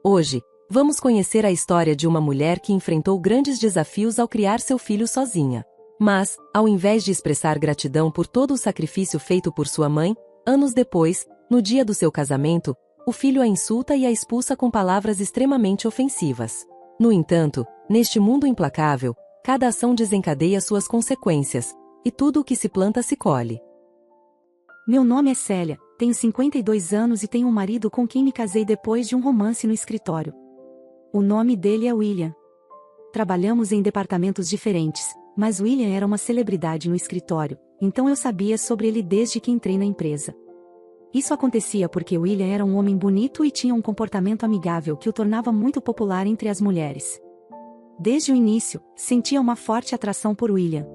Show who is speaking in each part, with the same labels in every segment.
Speaker 1: Hoje, vamos conhecer a história de uma mulher que enfrentou grandes desafios ao criar seu filho sozinha. Mas, ao invés de expressar gratidão por todo o sacrifício feito por sua mãe, anos depois, no dia do seu casamento, o filho a insulta e a expulsa com palavras extremamente ofensivas. No entanto, neste mundo implacável, cada ação desencadeia suas consequências, e tudo o que se planta se colhe.
Speaker 2: Meu nome é Célia, tenho 52 anos e tenho um marido com quem me casei depois de um romance no escritório. O nome dele é William. Trabalhamos em departamentos diferentes, mas William era uma celebridade no escritório, então eu sabia sobre ele desde que entrei na empresa. Isso acontecia porque William era um homem bonito e tinha um comportamento amigável que o tornava muito popular entre as mulheres. Desde o início, sentia uma forte atração por William.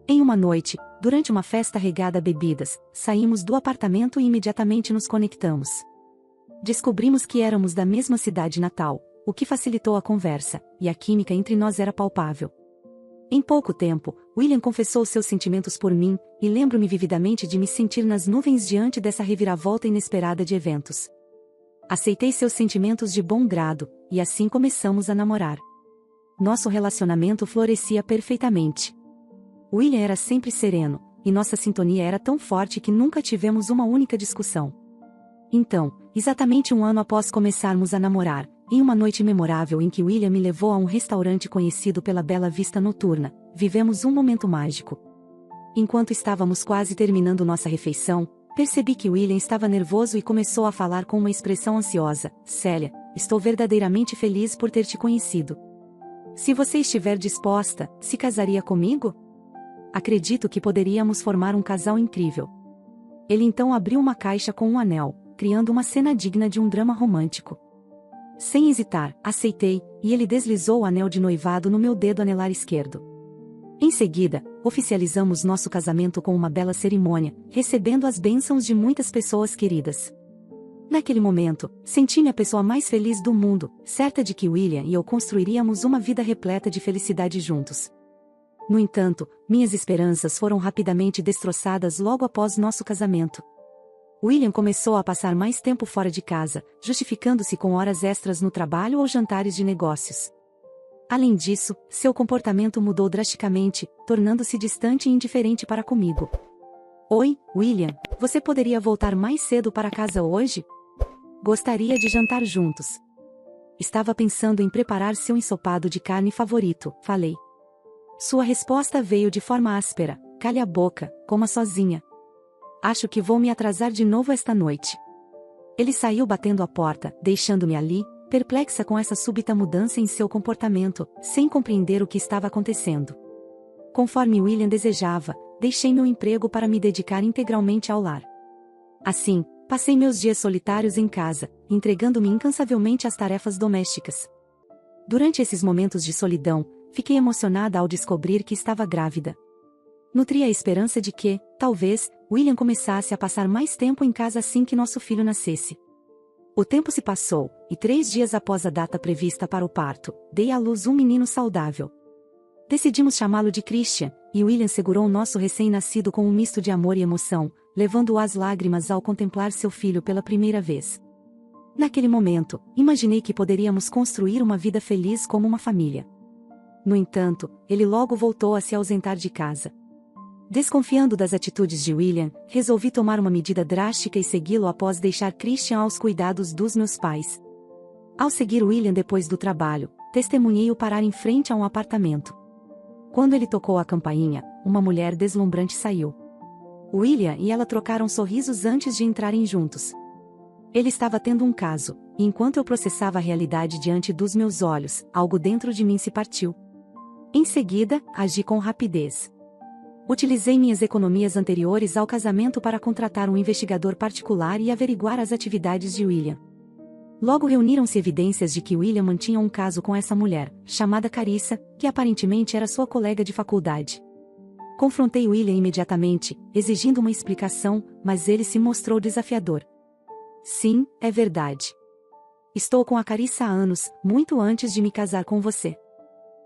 Speaker 2: Em uma noite, durante uma festa regada a bebidas, saímos do apartamento e imediatamente nos conectamos. Descobrimos que éramos da mesma cidade natal, o que facilitou a conversa, e a química entre nós era palpável. Em pouco tempo, William confessou seus sentimentos por mim, e lembro-me vividamente de me sentir nas nuvens diante dessa reviravolta inesperada de eventos. Aceitei seus sentimentos de bom grado, e assim começamos a namorar. Nosso relacionamento florescia perfeitamente. William era sempre sereno, e nossa sintonia era tão forte que nunca tivemos uma única discussão. Então, exatamente um ano após começarmos a namorar, em uma noite memorável em que William me levou a um restaurante conhecido pela bela vista noturna, vivemos um momento mágico. Enquanto estávamos quase terminando nossa refeição, percebi que William estava nervoso e começou a falar com uma expressão ansiosa. Célia, estou verdadeiramente feliz por ter te conhecido. Se você estiver disposta, se casaria comigo? Acredito que poderíamos formar um casal incrível. Ele então abriu uma caixa com um anel, criando uma cena digna de um drama romântico. Sem hesitar, aceitei, e ele deslizou o anel de noivado no meu dedo anelar esquerdo. Em seguida, oficializamos nosso casamento com uma bela cerimônia, recebendo as bênçãos de muitas pessoas queridas. Naquele momento, senti-me a pessoa mais feliz do mundo, certa de que William e eu construiríamos uma vida repleta de felicidade juntos. No entanto, minhas esperanças foram rapidamente destroçadas logo após nosso casamento. William começou a passar mais tempo fora de casa, justificando-se com horas extras no trabalho ou jantares de negócios. Além disso, seu comportamento mudou drasticamente, tornando-se distante e indiferente para comigo. Oi, William, você poderia voltar mais cedo para casa hoje? Gostaria de jantar juntos. Estava pensando em preparar seu ensopado de carne favorito, falei. Sua resposta veio de forma áspera. Cale a boca, coma sozinha. Acho que vou me atrasar de novo esta noite. Ele saiu batendo a porta, deixando-me ali, perplexa com essa súbita mudança em seu comportamento, sem compreender o que estava acontecendo. Conforme William desejava, deixei meu emprego para me dedicar integralmente ao lar. Assim, passei meus dias solitários em casa, entregando-me incansavelmente às tarefas domésticas. Durante esses momentos de solidão, fiquei emocionada ao descobrir que estava grávida. Nutria a esperança de que, talvez, William começasse a passar mais tempo em casa assim que nosso filho nascesse. O tempo se passou, e 3 dias após a data prevista para o parto, dei à luz um menino saudável. Decidimos chamá-lo de Christian, e William segurou nosso recém-nascido com um misto de amor e emoção, levando-o às lágrimas ao contemplar seu filho pela primeira vez. Naquele momento, imaginei que poderíamos construir uma vida feliz como uma família. No entanto, ele logo voltou a se ausentar de casa. Desconfiando das atitudes de William, resolvi tomar uma medida drástica e segui-lo após deixar Christian aos cuidados dos meus pais. Ao seguir William depois do trabalho, testemunhei-o parar em frente a um apartamento. Quando ele tocou a campainha, uma mulher deslumbrante saiu. William e ela trocaram sorrisos antes de entrarem juntos. Ele estava tendo um caso, e enquanto eu processava a realidade diante dos meus olhos, algo dentro de mim se partiu. Em seguida, agi com rapidez. Utilizei minhas economias anteriores ao casamento para contratar um investigador particular e averiguar as atividades de William. Logo reuniram-se evidências de que William mantinha um caso com essa mulher, chamada Carissa, que aparentemente era sua colega de faculdade. Confrontei William imediatamente, exigindo uma explicação, mas ele se mostrou desafiador. Sim, é verdade. Estou com a Carissa há anos, muito antes de me casar com você.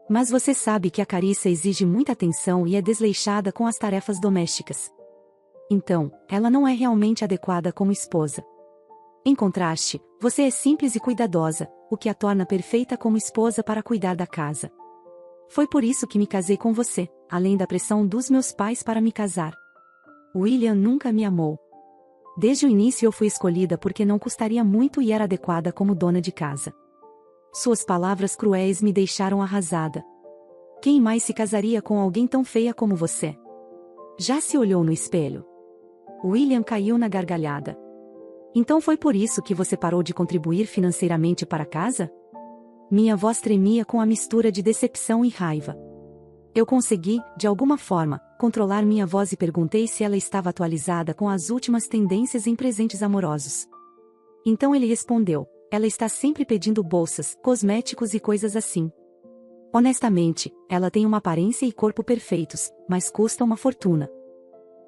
Speaker 2: Mas você sabe que a Carissa exige muita atenção e é desleixada com as tarefas domésticas. Então, ela não é realmente adequada como esposa. Em contraste, você é simples e cuidadosa, o que a torna perfeita como esposa para cuidar da casa. Foi por isso que me casei com você, além da pressão dos meus pais para me casar. William nunca me amou. Desde o início eu fui escolhida porque não custaria muito e era adequada como dona de casa. Suas palavras cruéis me deixaram arrasada. Quem mais se casaria com alguém tão feia como você? Já se olhou no espelho? William caiu na gargalhada. Então foi por isso que você parou de contribuir financeiramente para a casa? Minha voz tremia com a mistura de decepção e raiva. Eu consegui, de alguma forma, controlar minha voz e perguntei se ela estava atualizada com as últimas tendências em presentes amorosos. Então ele respondeu: ela está sempre pedindo bolsas, cosméticos e coisas assim. Honestamente, ela tem uma aparência e corpo perfeitos, mas custa uma fortuna.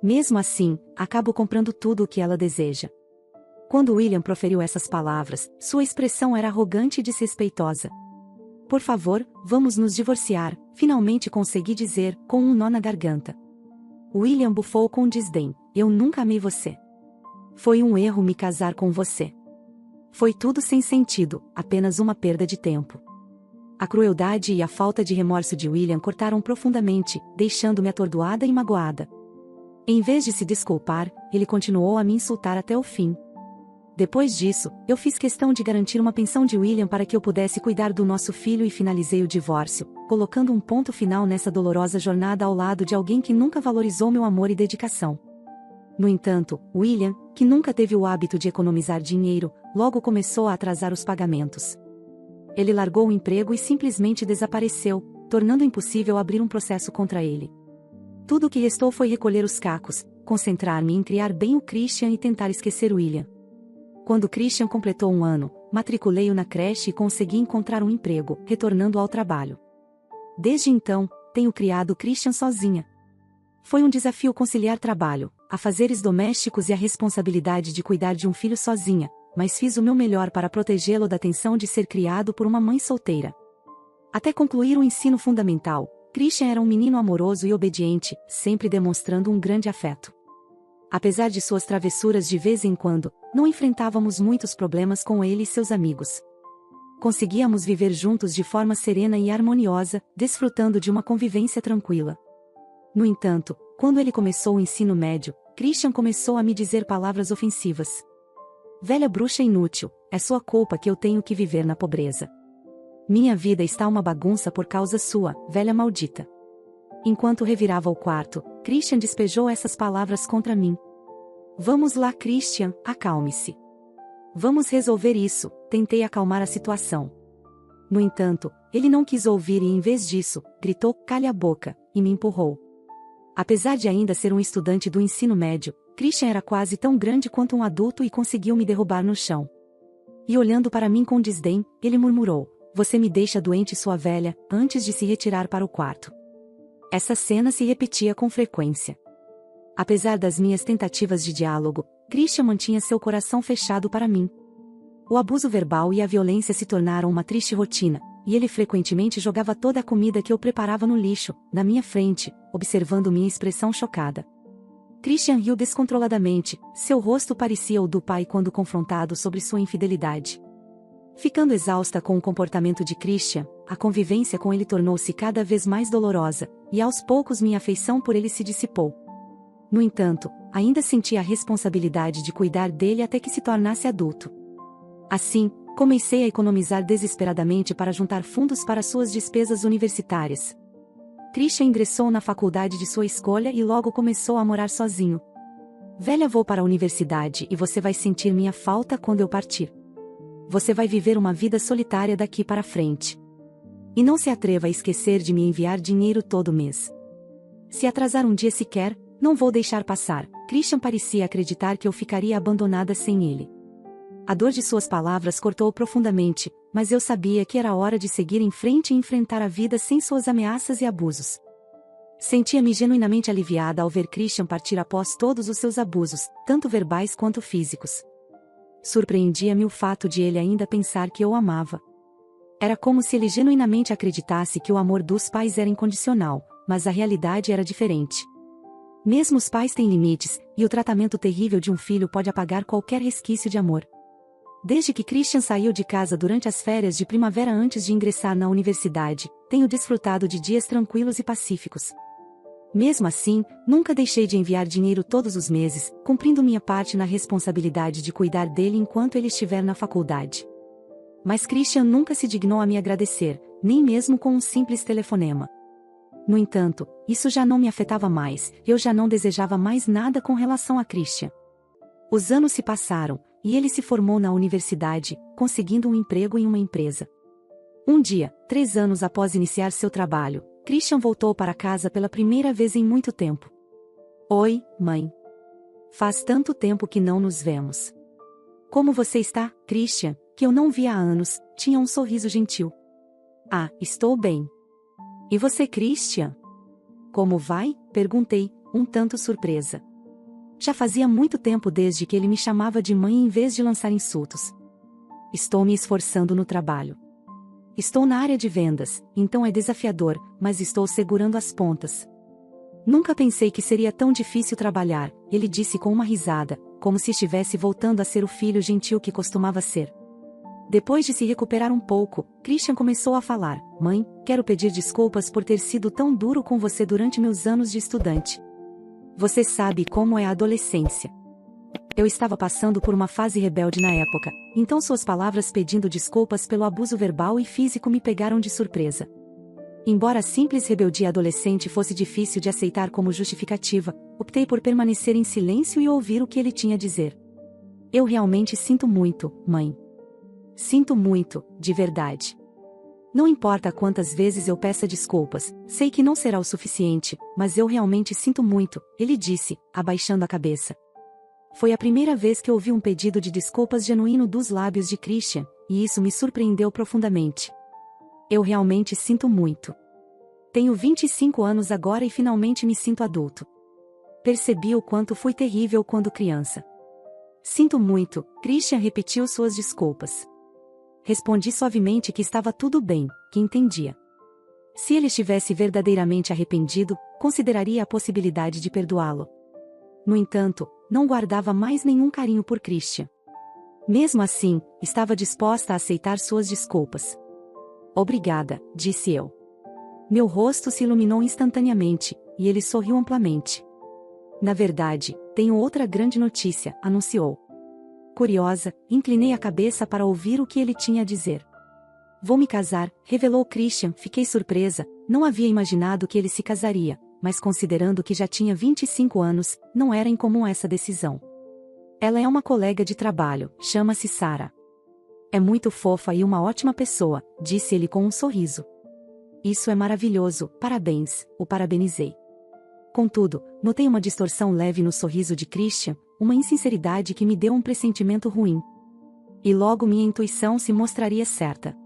Speaker 2: Mesmo assim, acabo comprando tudo o que ela deseja. Quando William proferiu essas palavras, sua expressão era arrogante e desrespeitosa. Por favor, vamos nos divorciar, finalmente consegui dizer, com um nó na garganta. William bufou com desdém: eu nunca amei você. Foi um erro me casar com você. Foi tudo sem sentido, apenas uma perda de tempo. A crueldade e a falta de remorso de William cortaram profundamente, deixando-me atordoada e magoada. Em vez de se desculpar, ele continuou a me insultar até o fim. Depois disso, eu fiz questão de garantir uma pensão de William para que eu pudesse cuidar do nosso filho e finalizei o divórcio, colocando um ponto final nessa dolorosa jornada ao lado de alguém que nunca valorizou meu amor e dedicação. No entanto, William, que nunca teve o hábito de economizar dinheiro, logo começou a atrasar os pagamentos. Ele largou o emprego e simplesmente desapareceu, tornando impossível abrir um processo contra ele. Tudo o que restou foi recolher os cacos, concentrar-me em criar bem o Christian e tentar esquecer William. Quando Christian completou 1 ano, matriculei-o na creche e consegui encontrar um emprego, retornando ao trabalho. Desde então, tenho criado Christian sozinha. Foi um desafio conciliar trabalho, afazeres domésticos e a responsabilidade de cuidar de um filho sozinha, mas fiz o meu melhor para protegê-lo da tensão de ser criado por uma mãe solteira. Até concluir o ensino fundamental, Christian era um menino amoroso e obediente, sempre demonstrando um grande afeto. Apesar de suas travessuras de vez em quando, não enfrentávamos muitos problemas com ele e seus amigos. Conseguíamos viver juntos de forma serena e harmoniosa, desfrutando de uma convivência tranquila. No entanto, quando ele começou o ensino médio, Christian começou a me dizer palavras ofensivas. Velha bruxa inútil, é sua culpa que eu tenho que viver na pobreza. Minha vida está uma bagunça por causa sua, velha maldita. Enquanto revirava o quarto, Christian despejou essas palavras contra mim. Vamos lá, Christian, acalme-se. Vamos resolver isso, tentei acalmar a situação. No entanto, ele não quis ouvir e em vez disso, gritou, calha a boca, e me empurrou. Apesar de ainda ser um estudante do ensino médio, Christian era quase tão grande quanto um adulto e conseguiu me derrubar no chão. E olhando para mim com desdém, ele murmurou: você me deixa doente, sua velha, antes de se retirar para o quarto. Essa cena se repetia com frequência. Apesar das minhas tentativas de diálogo, Christian mantinha seu coração fechado para mim. O abuso verbal e a violência se tornaram uma triste rotina, e ele frequentemente jogava toda a comida que eu preparava no lixo, na minha frente, observando minha expressão chocada. Christian riu descontroladamente, seu rosto parecia o do pai quando confrontado sobre sua infidelidade. Ficando exausta com o comportamento de Christian, a convivência com ele tornou-se cada vez mais dolorosa, e aos poucos minha afeição por ele se dissipou. No entanto, ainda sentia a responsabilidade de cuidar dele até que se tornasse adulto. Assim, comecei a economizar desesperadamente para juntar fundos para suas despesas universitárias. Christian ingressou na faculdade de sua escolha e logo começou a morar sozinho. Velha, vou para a universidade e você vai sentir minha falta quando eu partir. Você vai viver uma vida solitária daqui para frente. E não se atreva a esquecer de me enviar dinheiro todo mês. Se atrasar um dia sequer, não vou deixar passar. Christian parecia acreditar que eu ficaria abandonada sem ele. A dor de suas palavras cortou profundamente, mas eu sabia que era hora de seguir em frente e enfrentar a vida sem suas ameaças e abusos. Sentia-me genuinamente aliviada ao ver Christian partir após todos os seus abusos, tanto verbais quanto físicos. Surpreendia-me o fato de ele ainda pensar que eu o amava. Era como se ele genuinamente acreditasse que o amor dos pais era incondicional, mas a realidade era diferente. Mesmo os pais têm limites, e o tratamento terrível de um filho pode apagar qualquer resquício de amor. Desde que Christian saiu de casa durante as férias de primavera antes de ingressar na universidade, tenho desfrutado de dias tranquilos e pacíficos. Mesmo assim, nunca deixei de enviar dinheiro todos os meses, cumprindo minha parte na responsabilidade de cuidar dele enquanto ele estiver na faculdade. Mas Christian nunca se dignou a me agradecer, nem mesmo com um simples telefonema. No entanto, isso já não me afetava mais, eu já não desejava mais nada com relação a Christian. Os anos se passaram, e ele se formou na universidade, conseguindo um emprego em uma empresa. Um dia, 3 anos após iniciar seu trabalho, Christian voltou para casa pela primeira vez em muito tempo. Oi, mãe. Faz tanto tempo que não nos vemos. Como você está, Christian, que eu não via há anos, tinha um sorriso gentil. Ah, estou bem. E você, Christian? Como vai? Perguntei, um tanto surpresa. Já fazia muito tempo desde que ele me chamava de mãe em vez de lançar insultos. Estou me esforçando no trabalho. Estou na área de vendas, então é desafiador, mas estou segurando as pontas. Nunca pensei que seria tão difícil trabalhar, ele disse com uma risada, como se estivesse voltando a ser o filho gentil que costumava ser. Depois de se recuperar um pouco, Christian começou a falar: Mãe, quero pedir desculpas por ter sido tão duro com você durante meus anos de estudante. Você sabe como é a adolescência. Eu estava passando por uma fase rebelde na época, então suas palavras pedindo desculpas pelo abuso verbal e físico me pegaram de surpresa. Embora a simples rebeldia adolescente fosse difícil de aceitar como justificativa, optei por permanecer em silêncio e ouvir o que ele tinha a dizer. Eu realmente sinto muito, mãe. Sinto muito, de verdade. Não importa quantas vezes eu peça desculpas, sei que não será o suficiente, mas eu realmente sinto muito, ele disse, abaixando a cabeça. Foi a primeira vez que ouvi um pedido de desculpas genuíno dos lábios de Christian, e isso me surpreendeu profundamente. Eu realmente sinto muito. Tenho 25 anos agora e finalmente me sinto adulto. Percebi o quanto fui terrível quando criança. Sinto muito, Christian repetiu suas desculpas. Respondi suavemente que estava tudo bem, que entendia. Se ele estivesse verdadeiramente arrependido, consideraria a possibilidade de perdoá-lo. No entanto, não guardava mais nenhum carinho por Christian. Mesmo assim, estava disposta a aceitar suas desculpas. Obrigada, disse eu. Meu rosto se iluminou instantaneamente, e ele sorriu amplamente. Na verdade, tenho outra grande notícia, anunciou. Curiosa, inclinei a cabeça para ouvir o que ele tinha a dizer. Vou me casar, revelou Christian, fiquei surpresa, não havia imaginado que ele se casaria, mas considerando que já tinha 25 anos, não era incomum essa decisão. Ela é uma colega de trabalho, chama-se Sarah. É muito fofa e uma ótima pessoa, disse ele com um sorriso. Isso é maravilhoso, parabéns, o parabenizei. Contudo, notei uma distorção leve no sorriso de Christian, uma insinceridade que me deu um pressentimento ruim. E logo minha intuição se mostraria certa.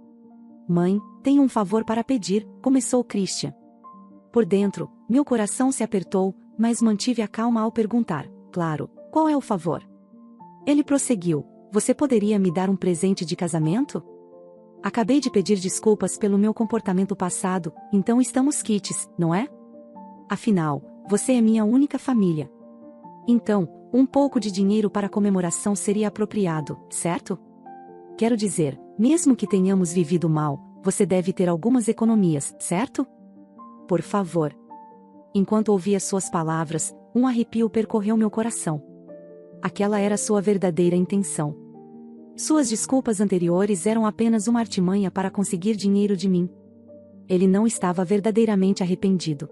Speaker 2: Mãe, tenho um favor para pedir, começou Christian. Por dentro, meu coração se apertou, mas mantive a calma ao perguntar, claro, qual é o favor? Ele prosseguiu, você poderia me dar um presente de casamento? Acabei de pedir desculpas pelo meu comportamento passado, então estamos quites, não é? Afinal, você é minha única família. Então, um pouco de dinheiro para comemoração seria apropriado, certo? Quero dizer, mesmo que tenhamos vivido mal, você deve ter algumas economias, certo? Por favor. Enquanto ouvia suas palavras, um arrepio percorreu meu coração. Aquela era sua verdadeira intenção. Suas desculpas anteriores eram apenas uma artimanha para conseguir dinheiro de mim. Ele não estava verdadeiramente arrependido.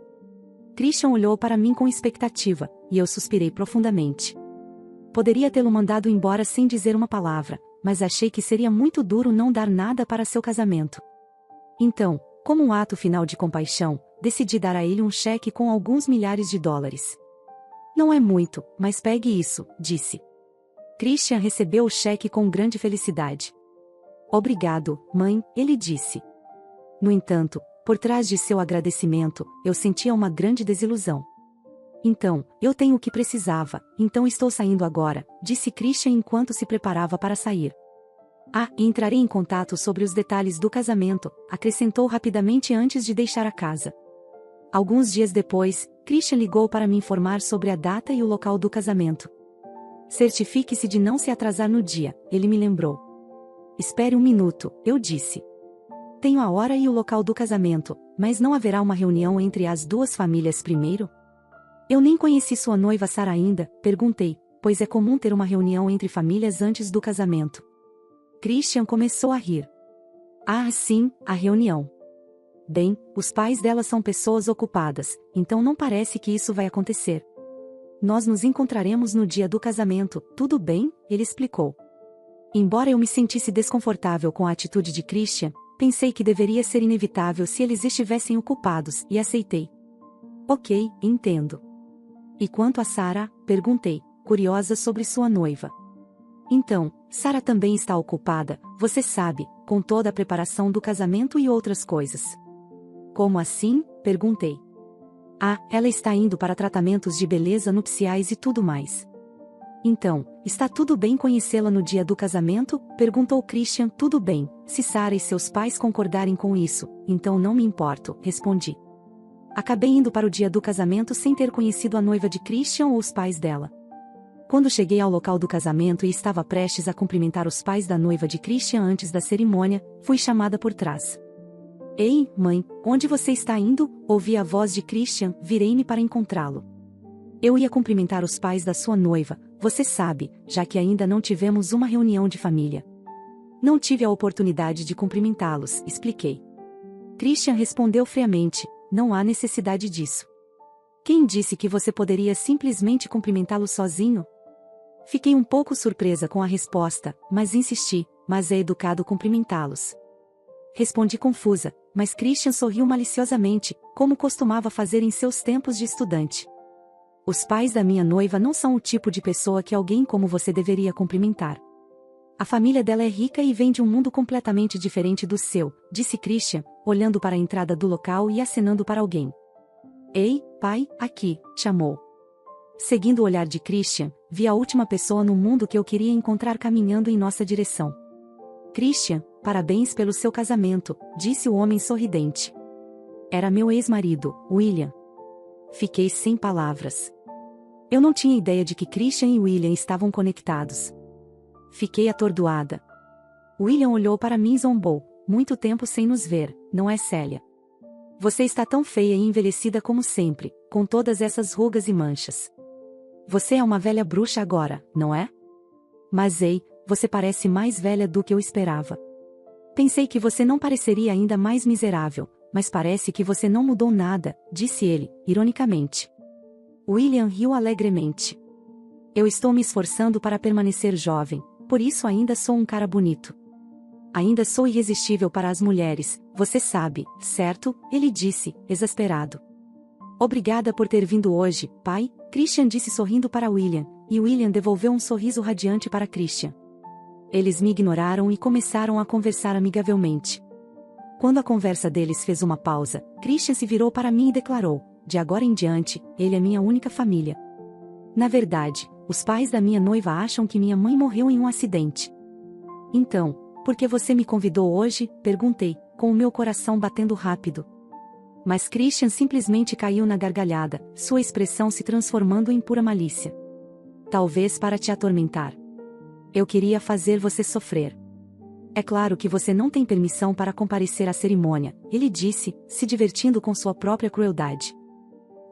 Speaker 2: Christian olhou para mim com expectativa, e eu suspirei profundamente. Poderia tê-lo mandado embora sem dizer uma palavra, mas achei que seria muito duro não dar nada para seu casamento. Então, como um ato final de compaixão, decidi dar a ele um cheque com alguns milhares de dólares. Não é muito, mas pegue isso, disse. Christian recebeu o cheque com grande felicidade. Obrigado, mãe, ele disse. No entanto, por trás de seu agradecimento, eu sentia uma grande desilusão. Então, eu tenho o que precisava, então estou saindo agora, disse Christian enquanto se preparava para sair. Ah, e entrarei em contato sobre os detalhes do casamento, acrescentou rapidamente antes de deixar a casa. Alguns dias depois, Christian ligou para me informar sobre a data e o local do casamento. Certifique-se de não se atrasar no dia, ele me lembrou. Espere um minuto, eu disse. Tenho a hora e o local do casamento, mas não haverá uma reunião entre as duas famílias primeiro? Eu nem conheci sua noiva Sara ainda, perguntei, pois é comum ter uma reunião entre famílias antes do casamento. Christian começou a rir. Ah, sim, a reunião. Bem, os pais dela são pessoas ocupadas, então não parece que isso vai acontecer. Nós nos encontraremos no dia do casamento, tudo bem? Ele explicou. Embora eu me sentisse desconfortável com a atitude de Christian, pensei que deveria ser inevitável se eles estivessem ocupados, e aceitei. Ok, entendo. E quanto a Sara? Perguntei, curiosa sobre sua noiva. Então, Sara também está ocupada, você sabe, com toda a preparação do casamento e outras coisas. Como assim? Perguntei. Ah, ela está indo para tratamentos de beleza nupciais e tudo mais. Então, está tudo bem conhecê-la no dia do casamento? Perguntou Christian. Tudo bem, se Sara e seus pais concordarem com isso, então não me importo, respondi. Acabei indo para o dia do casamento sem ter conhecido a noiva de Christian ou os pais dela. Quando cheguei ao local do casamento e estava prestes a cumprimentar os pais da noiva de Christian antes da cerimônia, fui chamada por trás. Ei, mãe, onde você está indo? Ouvi a voz de Christian, virei-me para encontrá-lo. Eu ia cumprimentar os pais da sua noiva, você sabe, já que ainda não tivemos uma reunião de família. Não tive a oportunidade de cumprimentá-los, expliquei. Christian respondeu friamente, não há necessidade disso. Quem disse que você poderia simplesmente cumprimentá-lo sozinho? Fiquei um pouco surpresa com a resposta, mas insisti, mas é educado cumprimentá-los. Respondi confusa, mas Christian sorriu maliciosamente, como costumava fazer em seus tempos de estudante. Os pais da minha noiva não são o tipo de pessoa que alguém como você deveria cumprimentar. A família dela é rica e vem de um mundo completamente diferente do seu, disse Christian, olhando para a entrada do local e acenando para alguém. Ei, pai, aqui, chamou. Seguindo o olhar de Christian, vi a última pessoa no mundo que eu queria encontrar caminhando em nossa direção. Christian, parabéns pelo seu casamento, disse o homem sorridente. Era meu ex-marido, William. Fiquei sem palavras. Eu não tinha ideia de que Christian e William estavam conectados. Fiquei atordoada. William olhou para mim e zombou. Muito tempo sem nos ver, não é, Célia? Você está tão feia e envelhecida como sempre, com todas essas rugas e manchas. Você é uma velha bruxa agora, não é? Mas ei, você parece mais velha do que eu esperava. Pensei que você não pareceria ainda mais miserável, mas parece que você não mudou nada, disse ele, ironicamente. William riu alegremente. Eu estou me esforçando para permanecer jovem, por isso ainda sou um cara bonito. Ainda sou irresistível para as mulheres, você sabe, certo? Ele disse, exasperado. Obrigada por ter vindo hoje, pai, Christian disse sorrindo para William, e William devolveu um sorriso radiante para Christian. Eles me ignoraram e começaram a conversar amigavelmente. Quando a conversa deles fez uma pausa, Christian se virou para mim e declarou, de agora em diante, ele é minha única família. Na verdade, os pais da minha noiva acham que minha mãe morreu em um acidente. Então, por que você me convidou hoje? Perguntei, com o meu coração batendo rápido. Mas Christian simplesmente caiu na gargalhada, sua expressão se transformando em pura malícia. Talvez para te atormentar. Eu queria fazer você sofrer. É claro que você não tem permissão para comparecer à cerimônia, ele disse, se divertindo com sua própria crueldade.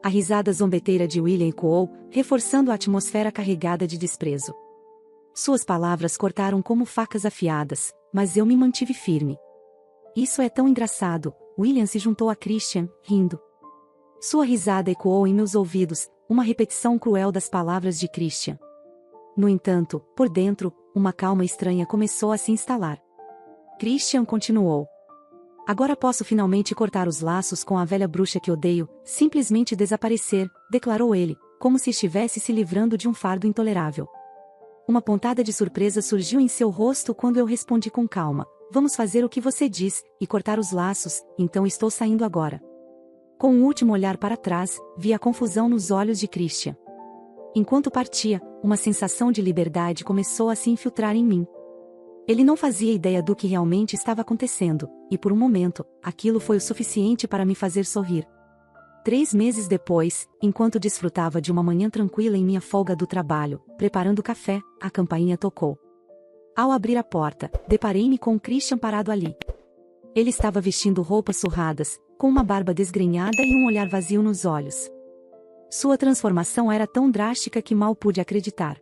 Speaker 2: A risada zombeteira de William ecoou, reforçando a atmosfera carregada de desprezo. Suas palavras cortaram como facas afiadas, mas eu me mantive firme. Isso é tão engraçado, William se juntou a Christian, rindo. Sua risada ecoou em meus ouvidos, uma repetição cruel das palavras de Christian. No entanto, por dentro, uma calma estranha começou a se instalar. Christian continuou. Agora posso finalmente cortar os laços com a velha bruxa que odeio, simplesmente desaparecer, declarou ele, como se estivesse se livrando de um fardo intolerável. Uma pontada de surpresa surgiu em seu rosto quando eu respondi com calma, vamos fazer o que você diz, e cortar os laços, então estou saindo agora. Com um último olhar para trás, vi a confusão nos olhos de Christian. Enquanto partia, uma sensação de liberdade começou a se infiltrar em mim. Ele não fazia ideia do que realmente estava acontecendo, e por um momento, aquilo foi o suficiente para me fazer sorrir. 3 meses depois, enquanto desfrutava de uma manhã tranquila em minha folga do trabalho, preparando café, a campainha tocou. Ao abrir a porta, deparei-me com o Christian parado ali. Ele estava vestindo roupas surradas, com uma barba desgrenhada e um olhar vazio nos olhos. Sua transformação era tão drástica que mal pude acreditar.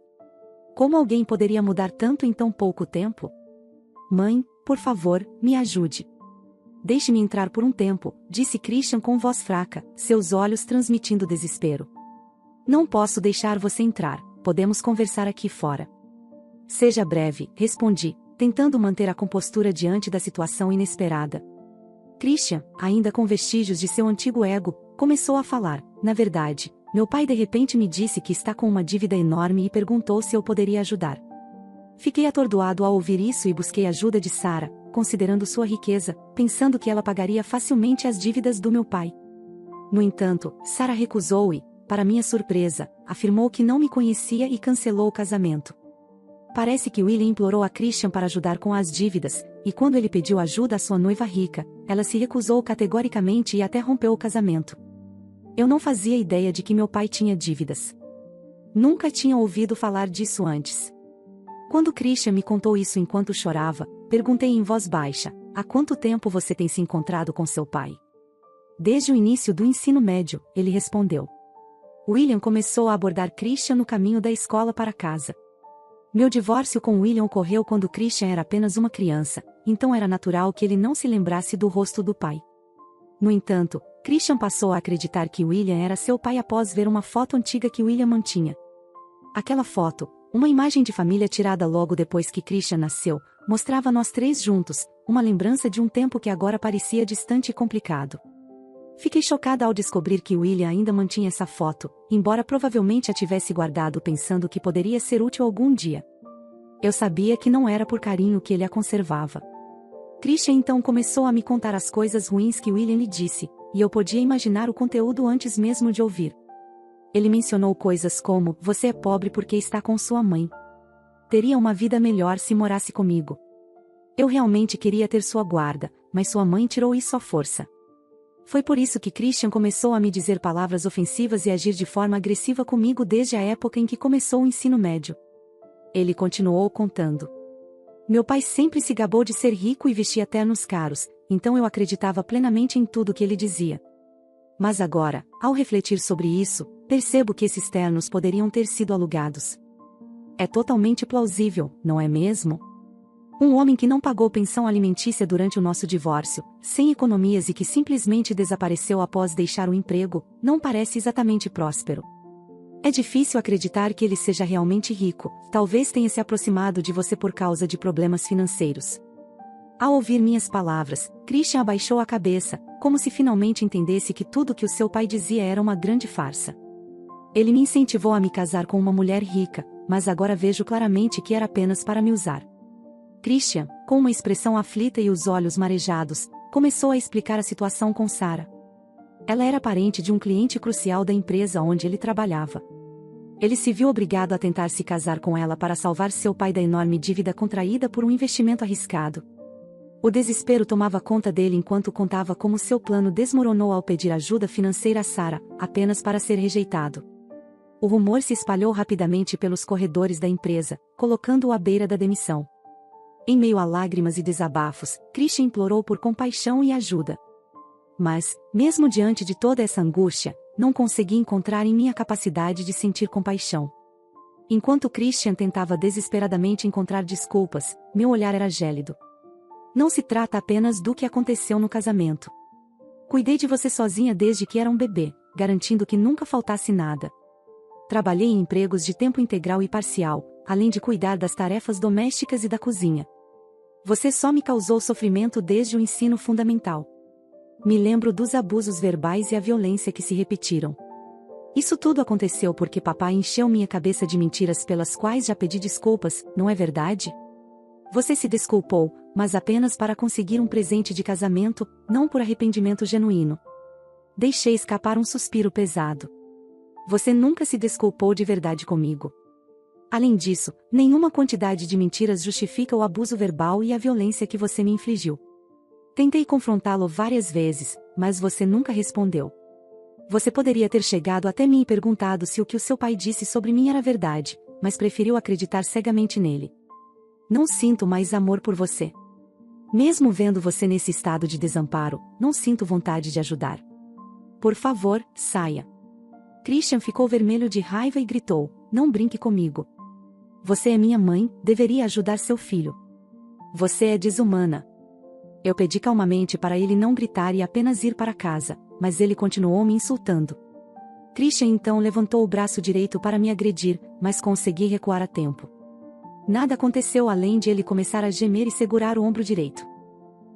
Speaker 2: Como alguém poderia mudar tanto em tão pouco tempo? Mãe, por favor, me ajude. Deixe-me entrar por um tempo, disse Christian com voz fraca, seus olhos transmitindo desespero. Não posso deixar você entrar, podemos conversar aqui fora. Seja breve, respondi, tentando manter a compostura diante da situação inesperada. Christian, ainda com vestígios de seu antigo ego, começou a falar. Na verdade, meu pai de repente me disse que está com uma dívida enorme e perguntou se eu poderia ajudar. Fiquei atordoado ao ouvir isso e busquei ajuda de Sarah, considerando sua riqueza, pensando que ela pagaria facilmente as dívidas do meu pai. No entanto, Sarah recusou e, para minha surpresa, afirmou que não me conhecia e cancelou o casamento. Parece que William implorou a Christian para ajudar com as dívidas, e quando ele pediu ajuda à sua noiva rica, ela se recusou categoricamente e até rompeu o casamento. Eu não fazia ideia de que meu pai tinha dívidas. Nunca tinha ouvido falar disso antes. Quando Christian me contou isso enquanto chorava, perguntei em voz baixa: há quanto tempo você tem se encontrado com seu pai? Desde o início do ensino médio, ele respondeu. William começou a abordar Christian no caminho da escola para casa. Meu divórcio com William ocorreu quando Christian era apenas uma criança, então era natural que ele não se lembrasse do rosto do pai. No entanto, Christian passou a acreditar que William era seu pai após ver uma foto antiga que William mantinha. Aquela foto, uma imagem de família tirada logo depois que Christian nasceu, mostrava nós três juntos, uma lembrança de um tempo que agora parecia distante e complicado. Fiquei chocada ao descobrir que William ainda mantinha essa foto, embora provavelmente a tivesse guardado pensando que poderia ser útil algum dia. Eu sabia que não era por carinho que ele a conservava. Christian então começou a me contar as coisas ruins que William lhe disse, e eu podia imaginar o conteúdo antes mesmo de ouvir. Ele mencionou coisas como: você é pobre porque está com sua mãe. Teria uma vida melhor se morasse comigo. Eu realmente queria ter sua guarda, mas sua mãe tirou isso à força. Foi por isso que Christian começou a me dizer palavras ofensivas e agir de forma agressiva comigo desde a época em que começou o ensino médio. Ele continuou contando. Meu pai sempre se gabou de ser rico e vestia ternos caros, então eu acreditava plenamente em tudo que ele dizia. Mas agora, ao refletir sobre isso, percebo que esses ternos poderiam ter sido alugados. É totalmente plausível, não é mesmo? Um homem que não pagou pensão alimentícia durante o nosso divórcio, sem economias e que simplesmente desapareceu após deixar o emprego, não parece exatamente próspero. É difícil acreditar que ele seja realmente rico, talvez tenha se aproximado de você por causa de problemas financeiros. Ao ouvir minhas palavras, Christian abaixou a cabeça, como se finalmente entendesse que tudo que o seu pai dizia era uma grande farsa. Ele me incentivou a me casar com uma mulher rica, mas agora vejo claramente que era apenas para me usar. Christian, com uma expressão aflita e os olhos marejados, começou a explicar a situação com Sarah. Ela era parente de um cliente crucial da empresa onde ele trabalhava. Ele se viu obrigado a tentar se casar com ela para salvar seu pai da enorme dívida contraída por um investimento arriscado. O desespero tomava conta dele enquanto contava como seu plano desmoronou ao pedir ajuda financeira a Sarah, apenas para ser rejeitado. O rumor se espalhou rapidamente pelos corredores da empresa, colocando-o à beira da demissão. Em meio a lágrimas e desabafos, Christian implorou por compaixão e ajuda. Mas, mesmo diante de toda essa angústia, não consegui encontrar em mim a capacidade de sentir compaixão. Enquanto Christian tentava desesperadamente encontrar desculpas, meu olhar era gélido. Não se trata apenas do que aconteceu no casamento. Cuidei de você sozinha desde que era um bebê, garantindo que nunca faltasse nada. Trabalhei em empregos de tempo integral e parcial, além de cuidar das tarefas domésticas e da cozinha. Você só me causou sofrimento desde o ensino fundamental. Me lembro dos abusos verbais e a violência que se repetiram. Isso tudo aconteceu porque papai encheu minha cabeça de mentiras pelas quais já pedi desculpas, não é verdade? Você se desculpou, mas apenas para conseguir um presente de casamento, não por arrependimento genuíno. Deixei escapar um suspiro pesado. Você nunca se desculpou de verdade comigo. Além disso, nenhuma quantidade de mentiras justifica o abuso verbal e a violência que você me infligiu. Tentei confrontá-lo várias vezes, mas você nunca respondeu. Você poderia ter chegado até mim e perguntado se o que o seu pai disse sobre mim era verdade, mas preferiu acreditar cegamente nele. Não sinto mais amor por você. Mesmo vendo você nesse estado de desamparo, não sinto vontade de ajudar. Por favor, saia. Christian ficou vermelho de raiva e gritou: não brinque comigo. Você é minha mãe, deveria ajudar seu filho. Você é desumana. Eu pedi calmamente para ele não gritar e apenas ir para casa, mas ele continuou me insultando. Christian então levantou o braço direito para me agredir, mas consegui recuar a tempo. Nada aconteceu além de ele começar a gemer e segurar o ombro direito.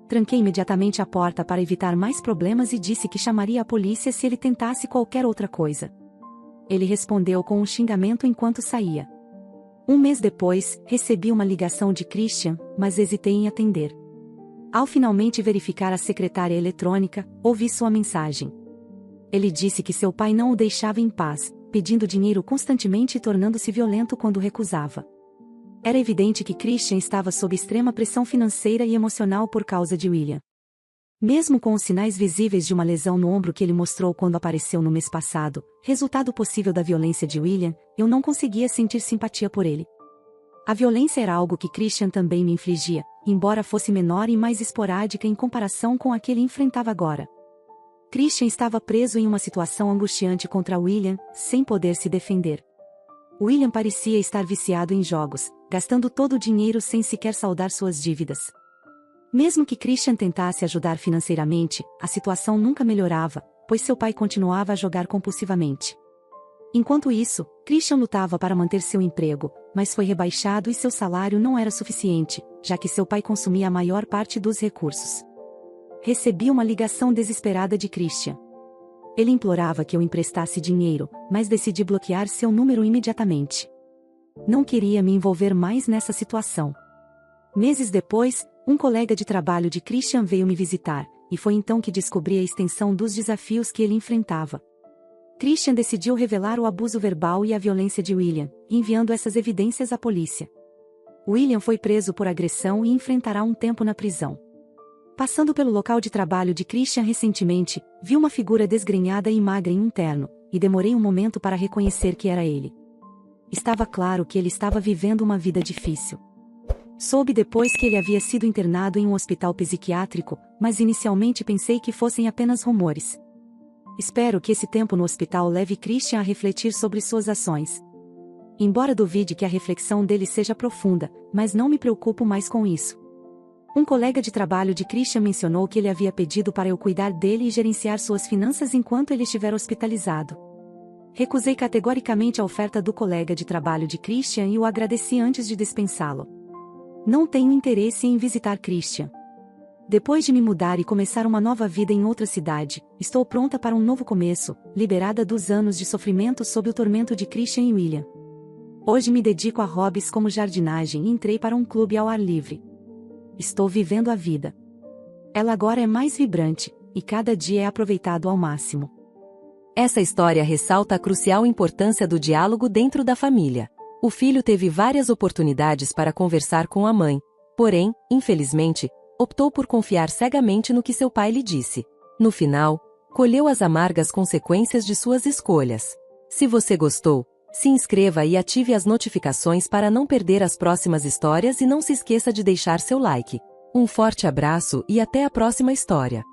Speaker 2: Tranquei imediatamente a porta para evitar mais problemas e disse que chamaria a polícia se ele tentasse qualquer outra coisa. Ele respondeu com um xingamento enquanto saía. Um mês depois, recebi uma ligação de Christian, mas hesitei em atender. Ao finalmente verificar a secretária eletrônica, ouvi sua mensagem. Ele disse que seu pai não o deixava em paz, pedindo dinheiro constantemente e tornando-se violento quando recusava. Era evidente que Christian estava sob extrema pressão financeira e emocional por causa de William. Mesmo com os sinais visíveis de uma lesão no ombro que ele mostrou quando apareceu no mês passado, resultado possível da violência de William, eu não conseguia sentir simpatia por ele. A violência era algo que Christian também me infligia, embora fosse menor e mais esporádica em comparação com a que ele enfrentava agora. Christian estava preso em uma situação angustiante contra William, sem poder se defender. William parecia estar viciado em jogos, gastando todo o dinheiro sem sequer saldar suas dívidas. Mesmo que Christian tentasse ajudar financeiramente, a situação nunca melhorava, pois seu pai continuava a jogar compulsivamente. Enquanto isso, Christian lutava para manter seu emprego, mas foi rebaixado e seu salário não era suficiente, já que seu pai consumia a maior parte dos recursos. Recebi uma ligação desesperada de Christian. Ele implorava que eu emprestasse dinheiro, mas decidi bloquear seu número imediatamente. Não queria me envolver mais nessa situação. Meses depois, um colega de trabalho de Christian veio me visitar, e foi então que descobri a extensão dos desafios que ele enfrentava. Christian decidiu revelar o abuso verbal e a violência de William, enviando essas evidências à polícia. William foi preso por agressão e enfrentará um tempo na prisão. Passando pelo local de trabalho de Christian recentemente, vi uma figura desgrenhada e magra em um terno, e demorei um momento para reconhecer que era ele. Estava claro que ele estava vivendo uma vida difícil. Soube depois que ele havia sido internado em um hospital psiquiátrico, mas inicialmente pensei que fossem apenas rumores. Espero que esse tempo no hospital leve Christian a refletir sobre suas ações. Embora duvide que a reflexão dele seja profunda, mas não me preocupo mais com isso. Um colega de trabalho de Christian mencionou que ele havia pedido para eu cuidar dele e gerenciar suas finanças enquanto ele estiver hospitalizado. Recusei categoricamente a oferta do colega de trabalho de Christian e o agradeci antes de dispensá-lo. Não tenho interesse em visitar Christian. Depois de me mudar e começar uma nova vida em outra cidade, estou pronta para um novo começo, liberada dos anos de sofrimento sob o tormento de Christian e William. Hoje me dedico a hobbies como jardinagem e entrei para um clube ao ar livre. Estou vivendo a vida. Ela agora é mais vibrante, e cada dia é aproveitado ao máximo.
Speaker 1: Essa história ressalta a crucial importância do diálogo dentro da família. O filho teve várias oportunidades para conversar com a mãe, porém, infelizmente, optou por confiar cegamente no que seu pai lhe disse. No final, colheu as amargas consequências de suas escolhas. Se você gostou, se inscreva e ative as notificações para não perder as próximas histórias e não se esqueça de deixar seu like. Um forte abraço e até a próxima história.